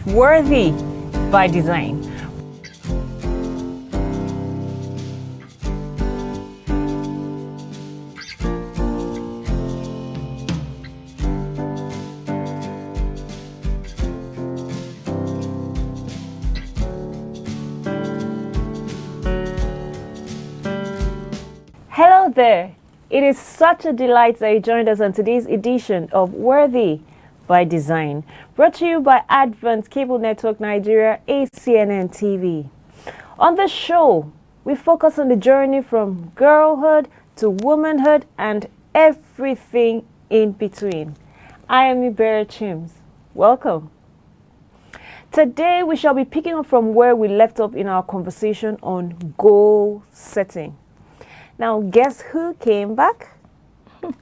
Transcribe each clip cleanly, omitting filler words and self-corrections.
Worthy by Design. Hello there. It is such a delight that you joined us on today's edition of Worthy by Design, brought to you by Advent Cable Network Nigeria, ACNNTV. On the show, we focus on the journey from girlhood to womanhood and everything in between. I am Ibera Chims. Welcome. Today, we shall be picking up from where we left off in our conversation on goal setting. Now, guess who came back?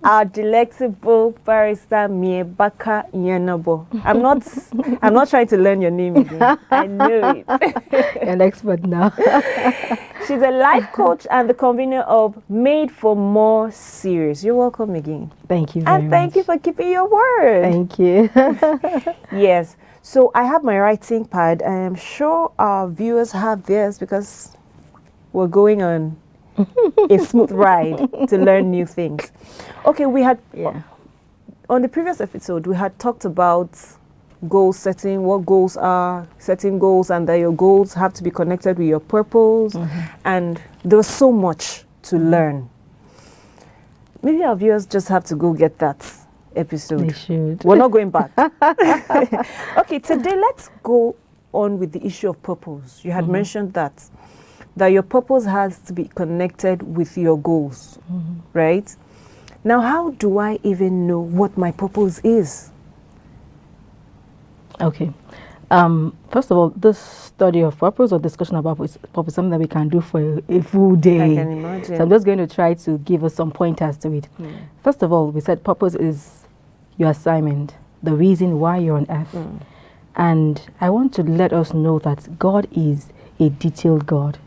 Our delectable barrister Miebaka Yenobo. I'm not trying to learn your name again. I knew it. You're an expert now. She's a life coach and the convener of Made for More series. You're welcome again. Thank you very And thank you for keeping your word. Thank you. Yes. So I have my writing pad. I am sure our viewers have theirs because we're going on a smooth ride to learn new things. Okay, we had on the previous episode we had talked about goal setting, what goals are, setting goals, and that your goals have to be connected with your purpose. And there was so much to learn. Maybe our viewers just have to go get that episode. They should. We're not going back. Okay, today let's go on with the issue of purpose. You had mentioned that your purpose has to be connected with your goals, right? Now, how do I even know what my purpose is? Okay. First of all, this study of purpose or discussion about purpose is something that we can do for a full day. I can imagine. So I'm just going to try to give us some pointers to it. First of all, we said purpose is your assignment, the reason why you're on earth. And I want to let us know that God is a detailed God.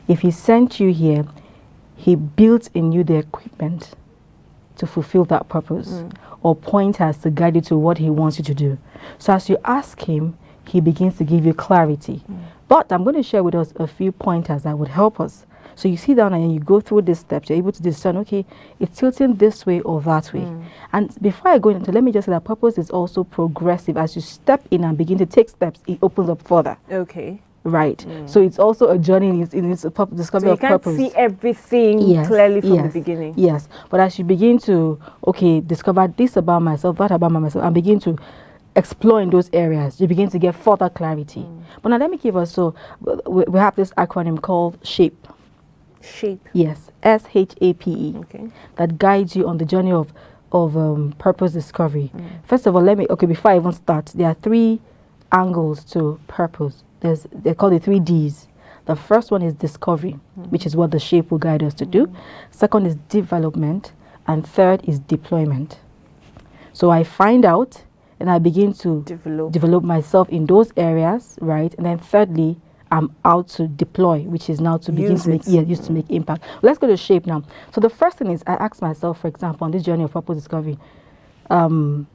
If he sent you here, he built in you the equipment to fulfill that purpose or pointers to guide you to what he wants you to do. So as you ask him, he begins to give you clarity. But I'm going to share with us a few pointers that would help us. So you sit down and you go through these steps, you're able to discern, okay, it's tilting this way or that way. And before I go into, let me just say that purpose is also progressive. As you step in and begin to take steps, it opens up further. Okay. Right. So it's also a journey in its discovery of purpose. So you can't see everything clearly from the beginning. Yes. But as you begin to, discover this about myself, that about myself, and begin to explore in those areas, you begin to get further clarity. But now let me give us, we have this acronym called SHAPE. SHAPE. Yes. SHAPE. Okay. That guides you on the journey of purpose discovery. First of all, before I even start, there are three angles to purpose. They're called the 3 Ds. The first one is discovery, which is what the SHAPE will guide us to do. Second is development. And third is deployment. So I find out and I begin to develop myself in those areas, right? And then thirdly, I'm out to deploy, which is now to begin to make impact. Let's go to SHAPE now. So the first thing is I ask myself, for example, on this journey of purpose discovery, remember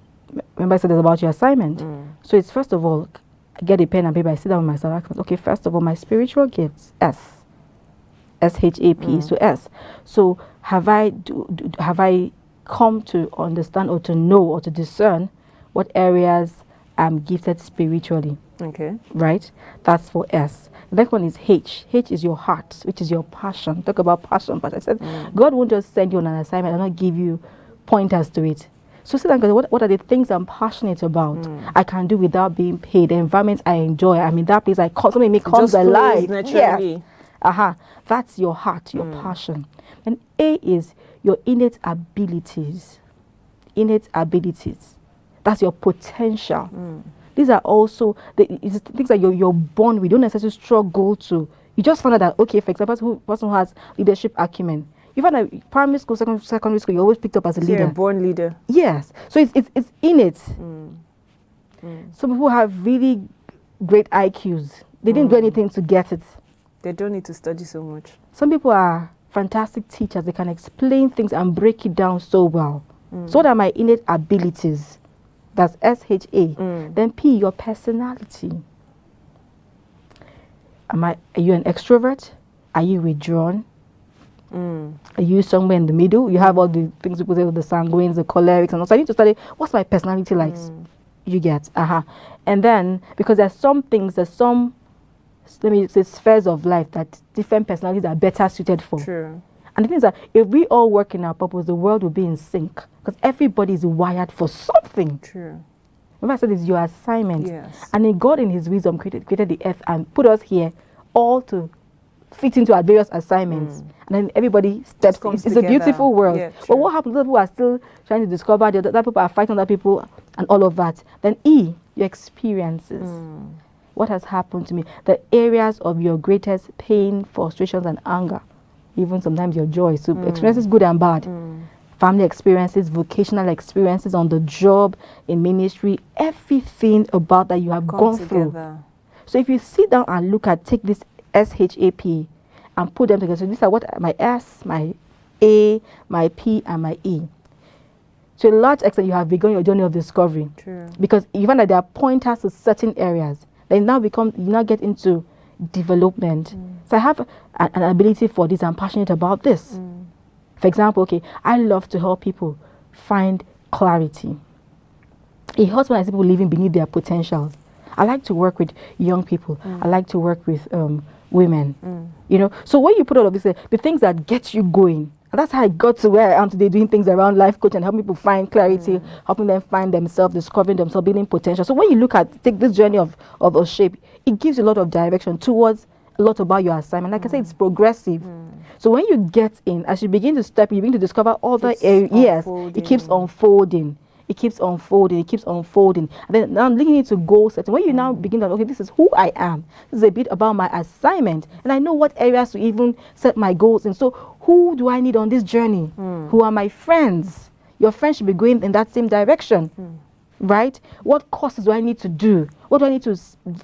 I said it's about your assignment. So it's first of all, get a pen and paper, I sit down with myself, okay, first of all, my spiritual gifts, SHAPE, so S. So have I come to understand or to know or to discern what areas I'm gifted spiritually? Okay. Right? That's for S. The next one is H. H is your heart, which is your passion. Talk about passion, but I said God won't just send you on an assignment and not give you pointers to it. So sit down, what are the things I'm passionate about? I can do without being paid. The environments I enjoy. I mean, that place something comes alive. Naturally. Yes. That's your heart, your passion. And A is your innate abilities. Innate abilities. That's your potential. These are also things that you're born with. You don't necessarily struggle to. You just find out that, okay, for example, person who has leadership acumen, you find that primary school, secondary school, you're always picked up as a leader. You're a born leader. Yes. So it's innate. Some people have really great IQs. They didn't do anything to get it. They don't need to study so much. Some people are fantastic teachers. They can explain things and break it down so well. So what are my innate abilities? That's SHA. Then P, your personality. Are you an extrovert? Are you withdrawn? Are you somewhere in the middle? You have all the things people say with the sanguines, the cholerics, and also I need to study what's my personality like. You get, and then because there's some things, let me say spheres of life that different personalities are better suited for. True. And the thing is that if we all work in our purpose, the world will be in sync because everybody is wired for something. True. Remember I said it's your assignment. Yes. And then God in his wisdom created the earth and put us here all to fit into our various assignments. And then everybody steps in. It's a beautiful world. Yeah, but what happens? People are still trying to discover, the other people are fighting other people and all of that. Then E, your experiences. What has happened to me? The areas of your greatest pain, frustrations, and anger. Even sometimes your joy. So experiences good and bad. Family experiences, vocational experiences on the job, in ministry, everything about that you have gone through. So if you sit down and take this SHAP and put them together. So these are what my S, my A, my P, and my E. To a large extent, you have begun your journey of discovery. True. Because you find that there are pointers to certain areas. They now get into development. So I have an ability for this. I'm passionate about this. For example, I love to help people find clarity. It hurts when I see people living beneath their potentials. I like to work with young people. I like to work with women. So when you put all of this, the things that get you going, and that's how I got to where I am today, doing things around life coaching and helping people find clarity, helping them find themselves, discovering themselves, building potential. So when you take this journey of a shape, it gives you a lot of direction towards a lot about your assignment. Like I said, it's progressive. So when you get in, as you begin to step, you begin to discover other areas. It keeps unfolding. It keeps unfolding. It keeps unfolding. And then now I'm linking it to goal setting. When you now begin to, this is who I am. This is a bit about my assignment. And I know what areas to even set my goals in. So who do I need on this journey? Who are my friends? Your friends should be going in that same direction. Right? What courses do I need to do? What do I need to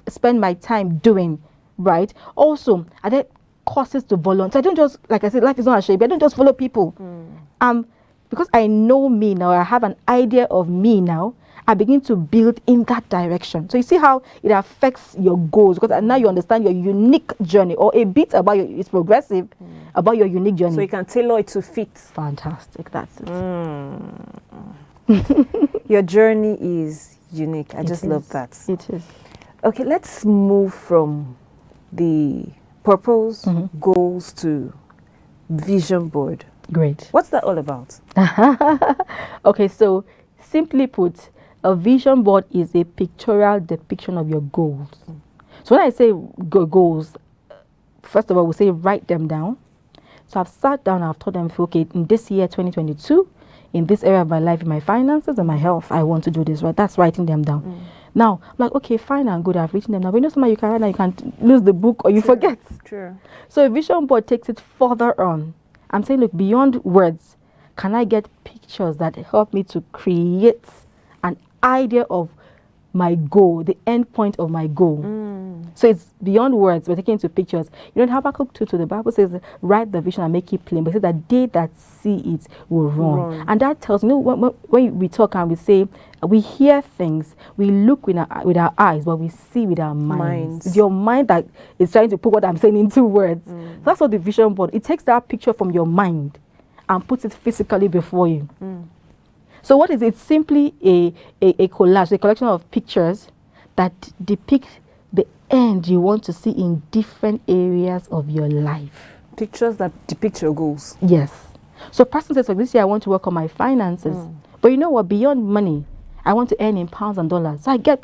spend my time doing? Right? Also, are there courses to volunteer? I don't just, like I said, life is not a shape. I don't just follow people. Because I know me now, I have an idea of me now, I begin to build in that direction. So you see how it affects your goals, because now you understand your unique journey, or a bit about it's progressive, about your unique journey. So you can tailor it to fit. Fantastic, that's it. Your journey is unique. I just love that. It is. Okay, let's move from the purpose, goals to vision board. Great. What's that all about? Okay, so simply put, a vision board is a pictorial depiction of your goals. So when I say goals, first of all, we say write them down. So I've sat down, I've told them, in this year, 2022, in this area of my life, in my finances and my health, I want to do this, right? That's writing them down. Now, I'm like, okay, fine and good, I've written them down. But you know, sometimes you can write and you can lose the book or you forget. True. So a vision board takes it further on. I'm saying, look, beyond words, can I get pictures that help me to create an idea of my goal, the end point of my goal? So it's beyond words, we're taking into pictures. You know, in Habakkuk 2, the Bible says, write the vision and make it plain. But it says that they that see it will run. And that tells, you know, when we talk and we say, we hear things, we look with our eyes, but we see with our minds. It's your mind that is trying to put what I'm saying into words. So that's what the vision board, it takes that picture from your mind and puts it physically before you. So what is it? It's simply a collage, a collection of pictures that depict the end you want to see in different areas of your life. Pictures that depict your goals. Yes. So person says, like, this year I want to work on my finances. But you know what? Beyond money, I want to earn in pounds and dollars. So I get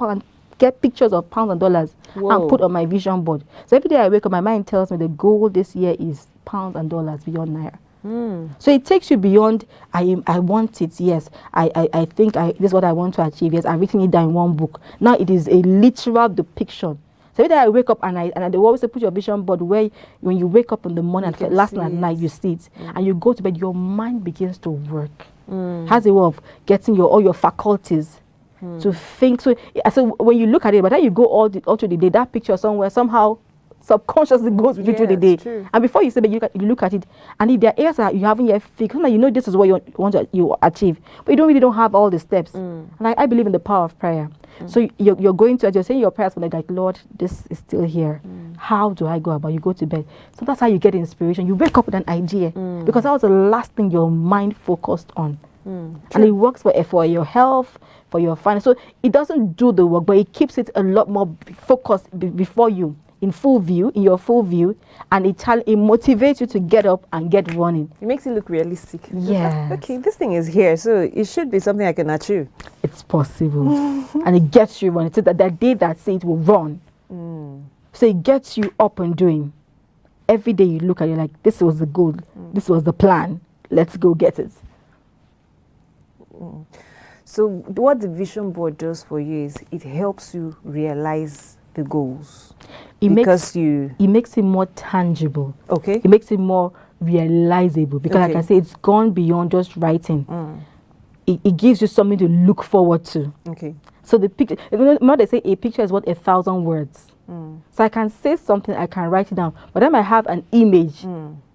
pictures of pounds and dollars and put on my vision board. So every day I wake up, my mind tells me the goal this year is pounds and dollars beyond naira. So it takes you beyond, I want it, yes. I think this is what I want to achieve, yes. I've written it down in one book. Now it is a literal depiction. So every day I wake up and they always say put your vision board where when you wake up in the morning and last night you see it. And you go to bed, your mind begins to work. Has a way of getting all your faculties to think. So when you look at it, by the time you go all through the day, that picture somehow subconsciously goes with you through the day. True. And before you say that, you look at it, and if there are areas that you haven't yet fixed, you know this is what you want to achieve, but you don't have all the steps. And I believe in the power of prayer. So you're going to, as you're saying your prayers, like, Lord, this is still here. How do I go about? You go to bed. So that's how you get inspiration. You wake up with an idea because that was the last thing your mind focused on. And it works for your health, for your finance. So it doesn't do the work, but it keeps it a lot more focused before you, in your full view, and it motivates you to get up and get running. It makes it look realistic. Yeah. Okay, this thing is here, so it should be something I can achieve. It's possible. And it gets you running. So that the day that say it will run. So it gets you up and doing. Every day you look at it like, this was the goal. This was the plan. Let's go get it. So what the vision board does for you is it helps you realize the goals. It makes it more tangible. Okay. It makes it more realizable because, like I say, it's gone beyond just writing. It gives you something to look forward to. Okay. So the picture, remember they say a picture is worth 1,000 words. So I can say something, I can write it down, but then I have an image.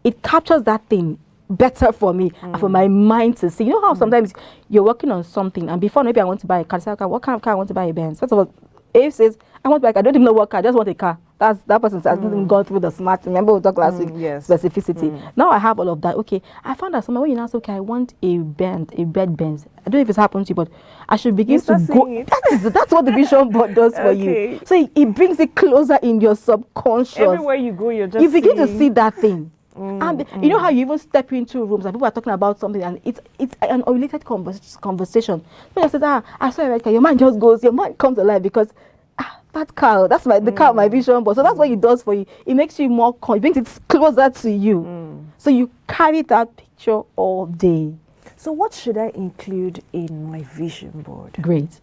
It captures that thing better for me and for my mind to see. You know how sometimes you're working on something and before maybe I want to buy a car, I say, okay, what kind of car I want to buy a Benz? First of all, Abe says, I want to buy a car. I don't even know what car, I just want a car. That person hasn't even gone through the smart. Remember we talked last week? Yes. Specificity. Now I have all of that. Okay, I found out somewhere when you now say, okay, I want a Benz, a red Benz. I don't know if it's happened to you, but I should begin to go. That's what the vision board does for you. So it brings it closer in your subconscious. Everywhere you go, you begin to see that thing. And you know how you even step into rooms and people are talking about something and it's an unrelated conversation. When you say, I saw a red car, your mind just goes, your mind comes alive because that car, that's the car of my vision board. So that's what it does for you. It makes you more, it brings it closer to you. So you carry that picture all day. So what should I include in my vision board? Great.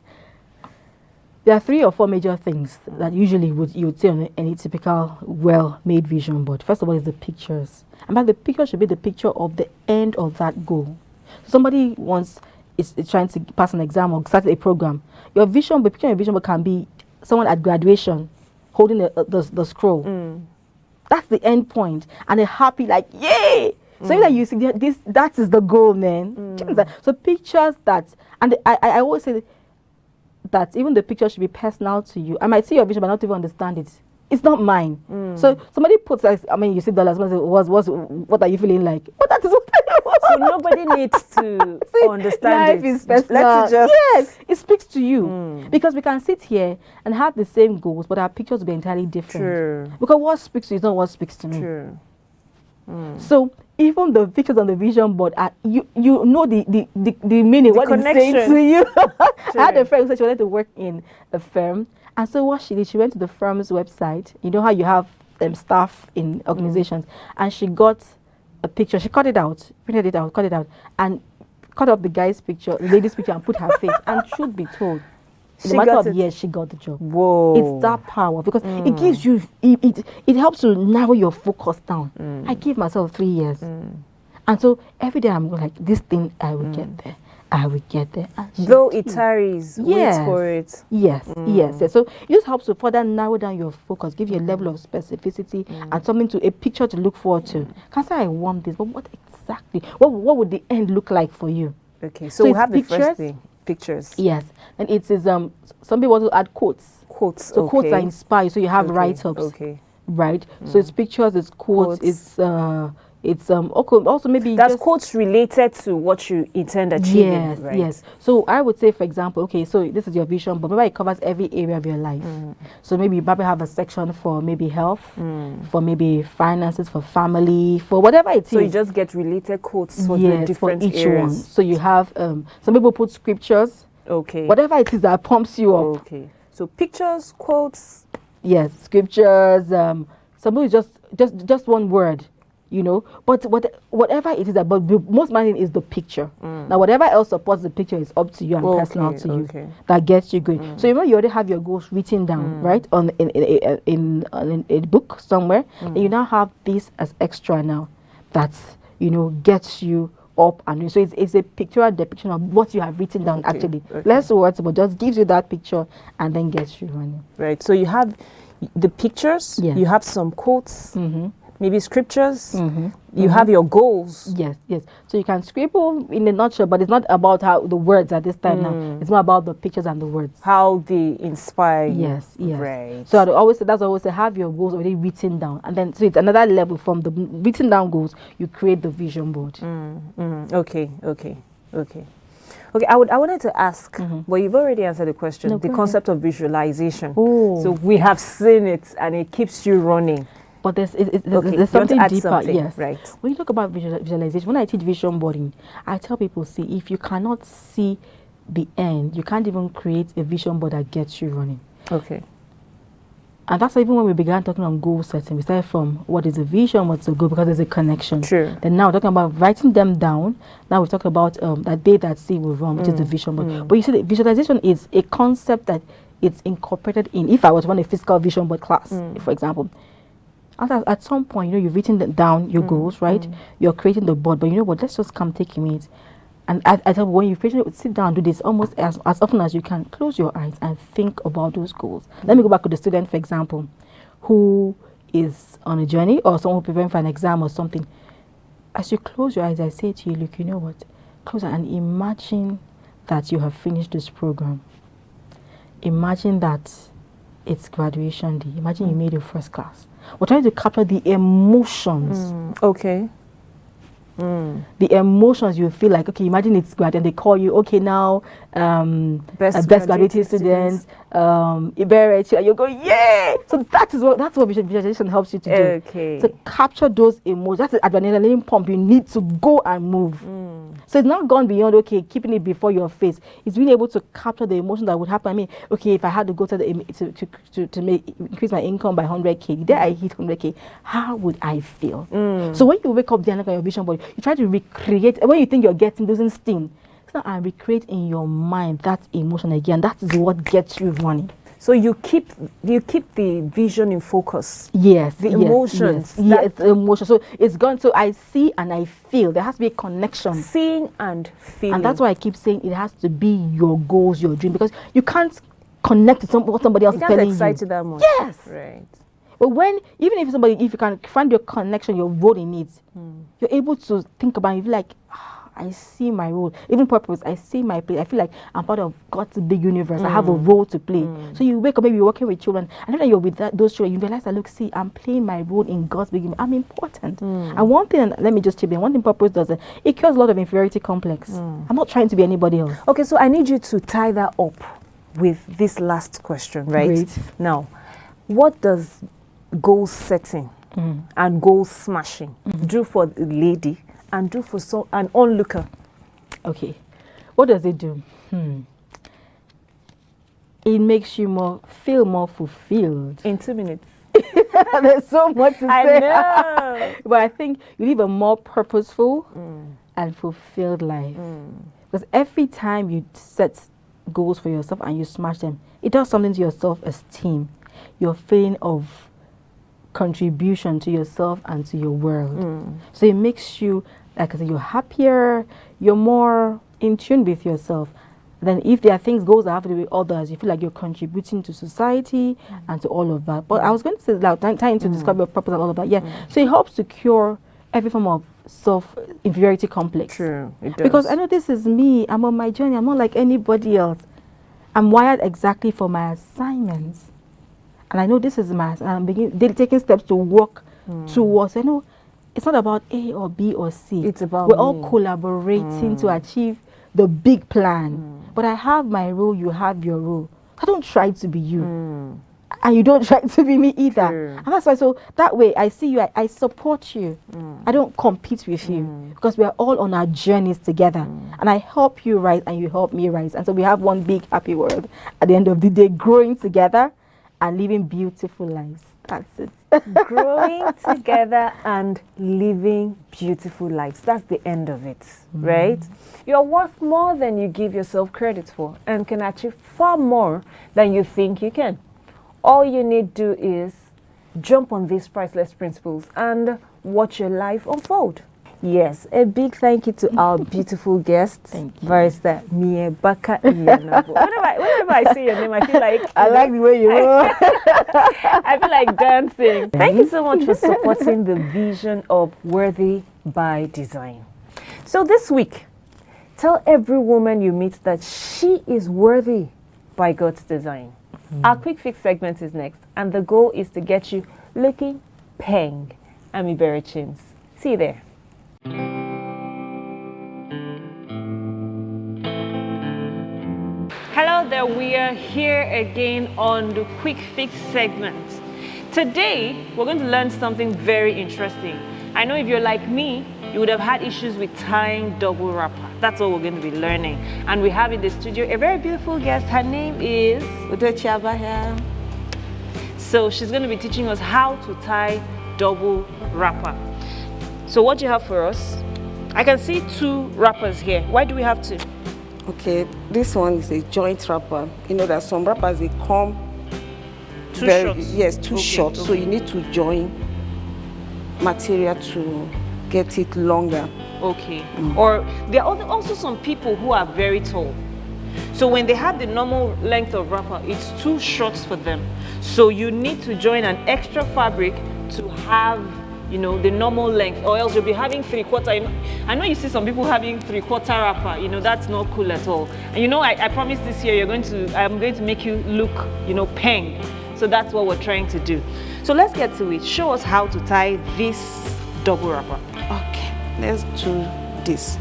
There are 3 or 4 major things that usually you would see on any typical well-made vision board. First of all is the pictures. And the picture should be the picture of the end of that goal. So somebody is trying to pass an exam or start a program. Your vision, the picture of your vision board can be someone at graduation holding the scroll. That's the end point. And they're happy, like, yay! So that you see that is the goal, man. So pictures that, and I always say that even the picture should be personal to you. I might see your vision but not even understand it. It's not mine. So somebody puts, you see dollars, what are you feeling like? But that is what I want. So nobody needs to understand life is personal. Yes, it speaks to you. Because we can sit here and have the same goals, but our pictures will be entirely different. True. Because what speaks to you is not what speaks to me. True. So even the pictures on the vision board, you know the meaning, what it's saying to you. I had a friend who said she wanted to work in a firm, and so what she did, she went to the firm's website. You know how you have staff in organizations, and she got a picture. She cut it out, printed it out, cut it out, and cut up the guy's picture, the lady's picture, and put her face. And truth be told, in a matter of years, she got the job. Whoa! It's that power because it gives you, it helps to narrow your focus down. I give myself 3 years, and so every day I'm like, this thing I will get there. I will get there. Though it tarries, wait for it. Yes. So it just helps to further narrow down your focus, give you a level of specificity and something a picture to look forward to. Can't say I want this, but what exactly? What would the end look like for you? Okay, so we have the first thing. Pictures. Yes, and it is some people want to add quotes. So quotes are inspired. So you have write-ups. Okay. Right. So it's pictures, it's quotes. It's also maybe that's quotes related to what you intend achieving. Yes, right? yes. So I would say, for example, okay, so this is your vision, but maybe it covers every area of your life. So maybe you probably have a section for maybe health, for maybe finances, for family, for whatever it is. So you just get related quotes for the different for each areas. one. So you have some people put scriptures. Okay. Whatever it is that pumps you up. Okay. So pictures, quotes. Yes, scriptures. Some people just one word. You know, but whatever it is about, most important is the picture. Now, whatever else supports the picture is up to you and personal to you. That gets you going. So you already have your goals written down, right, on in a book somewhere, and you now have this as extra now. That's gets you up and so it's a pictorial depiction of what you have written down. Actually, Okay. less words, but just gives you that picture and then gets you running. Right. So you have the pictures. Yes. You have some quotes. Maybe scriptures. Mm-hmm. You have your goals. Yes. So you can scribble in a nutshell, but it's not about how the words at this time now. It's more about the pictures and the words. How they inspire you. Yes. Right. So I'd always say, that's what I always say, have your goals already written down. And then, so it's another level from the written down goals, you create the vision board. Okay. I wanted to ask, but you've already answered the question, No, the go concept of visualization. Oh. So we have seen it and it keeps you running. But there's Okay, something you want to add deeper. something, Yes. right. When you talk about visualization, when I teach vision boarding, I tell people, see, if you cannot see the end, you can't even create a vision board that gets you running. Okay. And that's why even when we began talking on goal setting, we started from what is a vision, what's a goal, because there's a connection. True. Then now we're talking about writing them down. Now we talk about that day that sea will run, which is the vision board. But you see, the visualization is a concept that it's incorporated in. If I was to run a physical vision board class, for example, at some point, you've written down your goals, right? You're creating the board, but you know what? Let's just come take a minute. And I tell you, when you sit down, do this almost as often as you can. Close your eyes and think about those goals. Let me go back to the student, for example, who is on a journey or someone preparing for an exam or something. As you close your eyes, I say to you, look, you know what? Close and imagine that you have finished this program. Imagine that it's graduation day. Imagine you made your first class. We're trying to capture the emotions. Okay. The emotions you feel like, okay, imagine it's grad and they call you, okay, now best graduating students, you're going, yeah. So that's what visualization helps you to do. Okay. To capture those emotions. That's the adrenaline pump. You need to go and move. So it's not gone beyond, okay, keeping it before your face. It's being able to capture the emotion that would happen. I mean, okay, if I had to go to increase my income by 100K, the day I hit 100K, how would I feel? So when you wake up there and look at your vision board, you try to recreate. When you think you're losing steam, it's not, and recreate in your mind that emotion again. That is what gets you running. So you keep the vision in focus. Yes. The emotions. Yes, emotion. So it's gone. So I see and I feel. There has to be a connection. Seeing and feeling. And that's why I keep saying it has to be your goals, your dream, because you can't connect to what somebody else is telling you. You can't excite you that much. Yes. Right. But even if you can find your connection, your role in it, you're able to think about it. You're like, I see my role, even purpose. I see my place. I feel like I'm part of God's big universe. I have a role to play. So you wake up, maybe you're working with children, and then you're with those children. You realize that, look, see, I'm playing my role in God's big universe. I'm important. And one thing, let me just chip in. One thing purpose does, it cures a lot of inferiority complex. I'm not trying to be anybody else. Okay, so I need you to tie that up with this last question, right? Great. Now, what does goal setting and goal smashing do for the lady and do for an onlooker? Okay, what does it do? It makes you feel more fulfilled. In 2 minutes. There's so much to say. I know. But I think you live a more purposeful and fulfilled life. Because every time you set goals for yourself and you smash them, it does something to your self-esteem, your feeling of contribution to yourself and to your world. So it makes you, like I said, you're happier, you're more in tune with yourself. Then if there are goals that have to do with others, you feel like you're contributing to society and to all of that. But I was going to say, like, trying to describe your purpose and all of that. So it helps to cure every form of self-inferiority complex. True, it does. Because I know this is me. I'm on my journey. I'm not like anybody else. I'm wired exactly for my assignments. And I know this is and I'm taking steps to work towards. I know it's not about A or B or C. It's about we're all collaborating to achieve the big plan. But I have my role, you have your role. I don't try to be you. And you don't try to be me either. True. And that's why, so that way I see you, I support you. I don't compete with you because we are all on our journeys together. And I help you rise and you help me rise. And so we have one big happy world at the end of the day, growing together and living beautiful lives. That's it. Growing together and living beautiful lives. That's the end of it, right? You're worth more than you give yourself credit for and can achieve far more than you think you can. All you need to do is jump on these priceless principles and watch your life unfold. Yes, a big thank you to our beautiful guests, Barrister Mie Baka Iyanabo. Whenever I say your name, I feel like I like the way you roll. I feel like dancing. Thank you so much for supporting the vision of Worthy by Design. So this week, tell every woman you meet that she is worthy by God's design. Our quick fix segment is next, and the goal is to get you looking peng. I'm Iberi Chins. See you there. Hello there, we are here again on the quick fix segment. Today, we're going to learn something very interesting. I know if you're like me, you would have had issues with tying double wrapper. That's what we're going to be learning. And we have in the studio a very beautiful guest. Her name is Udochi Abahia. So she's going to be teaching us how to tie double wrapper. So what do you have for us? I can see two wrappers here. Why do we have two? Okay, this one is a joint wrapper. You know that some wrappers they come Too short. Yes, too short. So you need to join material to get it longer. Okay. Or there are also some people who are very tall. So when they have the normal length of wrapper, it's too short for them. So you need to join an extra fabric to have, you know, the normal length, or else you'll be having 3/4. I know you see some people having 3/4 wrapper, you know, that's not cool at all. And you know, I promise this year I'm going to make you look, you know, peng. So that's what we're trying to do. So let's get to it. Show us how to tie this double wrapper. Okay, let's do this.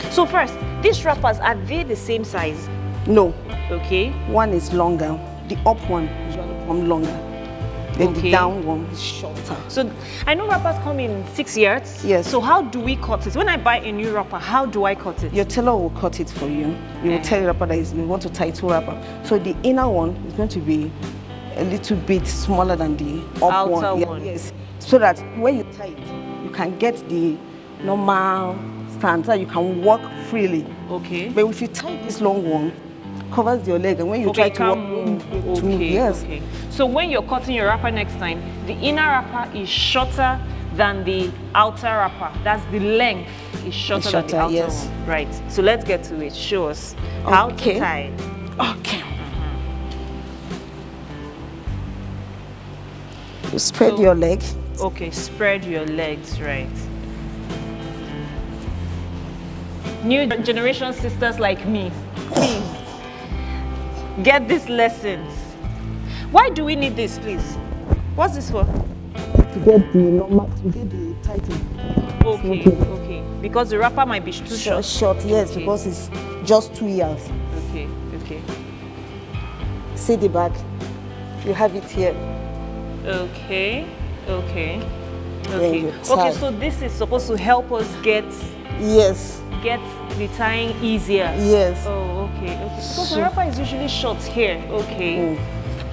So first, these wrappers, are they the same size? No, Okay. one is longer. The up one usually come longer. Then the down one is shorter. So I know wrappers come in 6 yards. Yes. So how do we cut it? When I buy a new wrapper, how do I cut it? Your tailor will cut it for you. You will tell the wrapper that you want to tie two wrapper. So the inner one is going to be a little bit smaller than the up one. Outer one. Yes. So that when you tie it, you can get the normal stand so you can walk freely. Okay. But if you tie this long one, covers your leg, and when you try to walk, move. yes. Okay. So when you're cutting your wrapper next time, the inner wrapper is shorter than the outer wrapper. That's the length is shorter than the outer yes. one. Right. So let's get to it. Show us how to tie. Okay. You spread your leg. Okay, spread your legs, right. New generation sisters like me, please get these lessons. Why do we need this, please? What's this for? To get the normal, to get the tighten. Okay, okay. Because the wrapper might be too short. Short, yes, Okay. because it's just 2 years. Okay, okay. See the back. You have it here. Okay, okay, Then okay. you Okay, tie. so this is supposed to help us get Yes, the tying easier. yes. Oh, okay, okay. Because the wrapper is usually short here. Okay.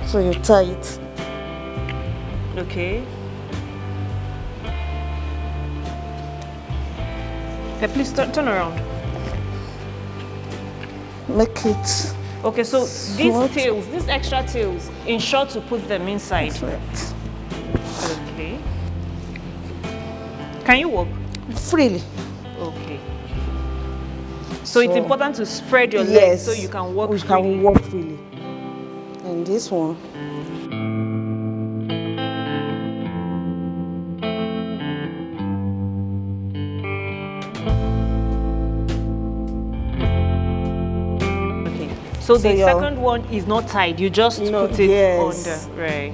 So you tie it. Okay. Hey, please turn around. Make it. Okay, so Short. these extra tails, ensure to put them inside. Right. Okay. Can you walk? Freely. Okay. So it's important to spread your legs Yes. so you can walk You freely. can walk freely. And this one. Okay. So the your- second one is not tied. You just No, put it yes. under. Right.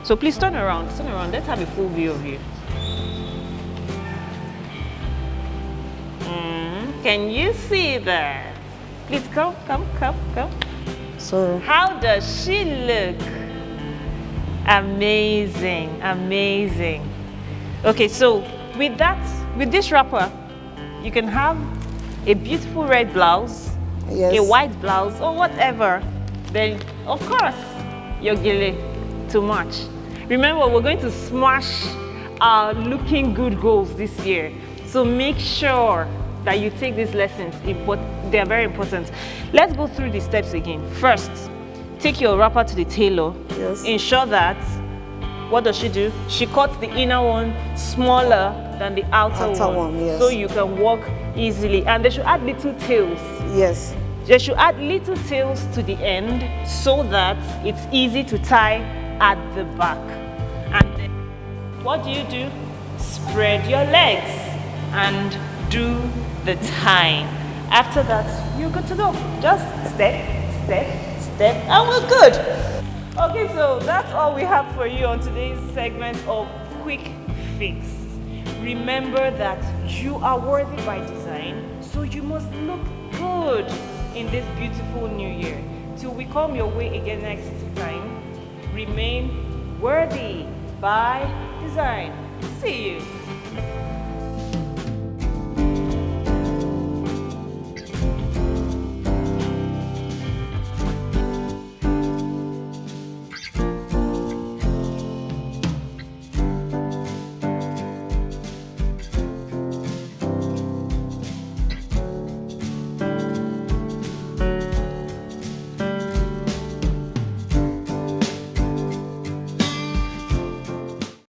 So please turn around. Turn around. Let's have a full view of you. Can you see that? Please come. So How does she look? Amazing, amazing. Okay, so with this wrapper, you can have a beautiful red blouse, yes. a white blouse, or whatever. Then, of course, your gele to match. Remember, we're going to smash our looking good goals this year. So make sure that you take these lessons. They are very important. Let's go through the steps again. First, take your wrapper to the tailor. Yes. Ensure that what does she do? She cuts the inner one smaller than the outer one, yes. so you can walk easily. And they should add little tails. Yes. They should add little tails to the end so that it's easy to tie at the back. And then what do? Spread your legs and do the tying. After that, you're good to go. Just step, step, step, and we're good. Okay, so that's all we have for you on today's segment of Quick Fix. Remember that you are worthy by design, so you must look good in this beautiful new year. Till we come your way again next time, remain worthy by design. See you.